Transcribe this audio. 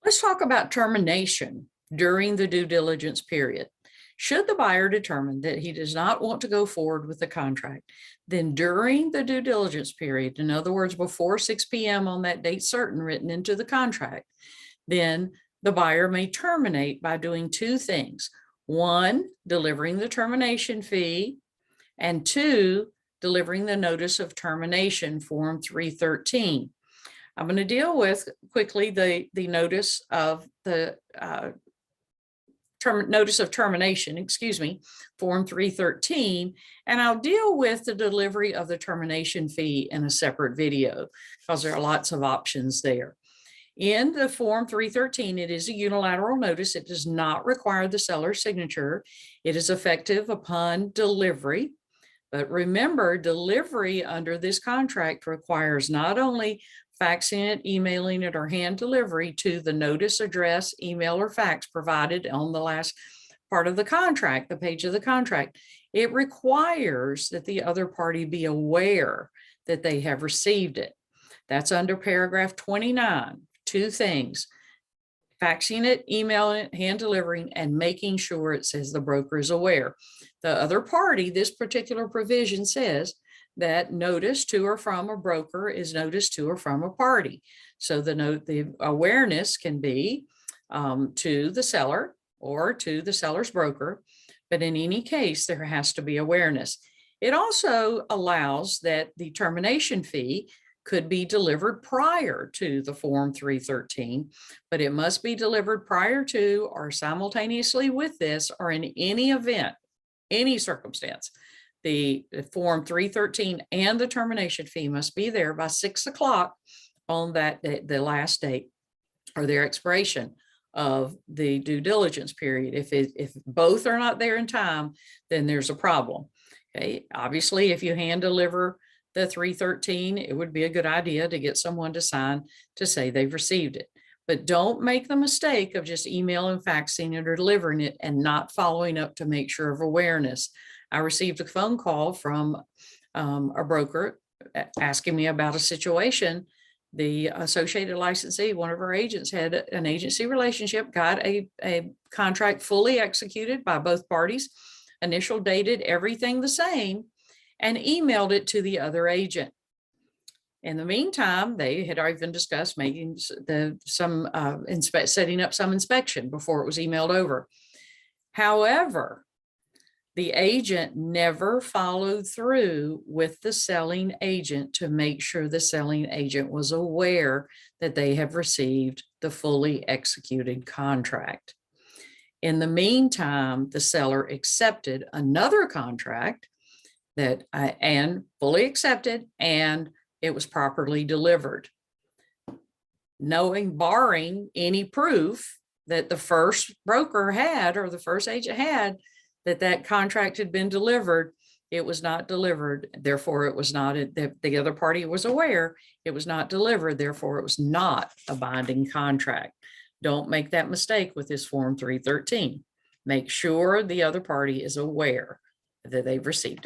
Let's talk about termination during the due diligence period. Should the buyer determine that he does not want to go forward with the contract, then during the due diligence period, in other words, before 6 p.m. on that date certain written into the contract, then the buyer may terminate by doing two things. One, delivering the termination fee, and two, delivering the notice of termination, Form 313. I'm going to deal with quickly the notice of the notice of termination, Form 313, and I'll deal with the delivery of the termination fee in a separate video because there are lots of options there. In the Form 313, it is a unilateral notice. It does not require the seller's signature. It is effective upon delivery. But remember, delivery under this contract requires not only faxing it, emailing it, or hand delivery to the notice, address, email, or fax provided on the last part of the contract, the page of the contract. It requires that the other party be aware that they have received it. That's under paragraph 29. Two things: faxing it, emailing it, hand delivering, and making sure it says the broker is aware. The other party, this particular provision says that notice to or from a broker is notice to or from a party. So the awareness can be to the seller or to the seller's broker, but in any case, there has to be awareness. It also allows that the termination fee could be delivered prior to the Form 313, but it must be delivered prior to or simultaneously with this, or in any event, any circumstance. The Form 313 and the termination fee must be there by 6 o'clock on that the last date or their expiration of the due diligence period. If both are not there in time, then there's a problem. Okay, obviously, if you hand deliver the 313, it would be a good idea to get someone to sign to say they've received it. But don't make the mistake of just emailing, faxing it, or delivering it and not following up to make sure of awareness. I received a phone call from a broker asking me about a situation. The associated licensee, one of our agents, had an agency relationship, got a contract fully executed by both parties, initial dated, everything the same, and emailed it to the other agent. In the meantime, they had even discussed making setting up some inspection before it was emailed over. However, the agent never followed through with the selling agent to make sure the selling agent was aware that they have received the fully executed contract. In the meantime, the seller accepted another contract that and fully accepted, and it was properly delivered, barring any proof that the first broker had or the first agent had that contract had been delivered. It was not delivered, therefore it was not. The other party was aware it was not delivered, therefore it was not a binding contract. Don't make that mistake with this Form 313. Make sure the other party is aware that they've received it.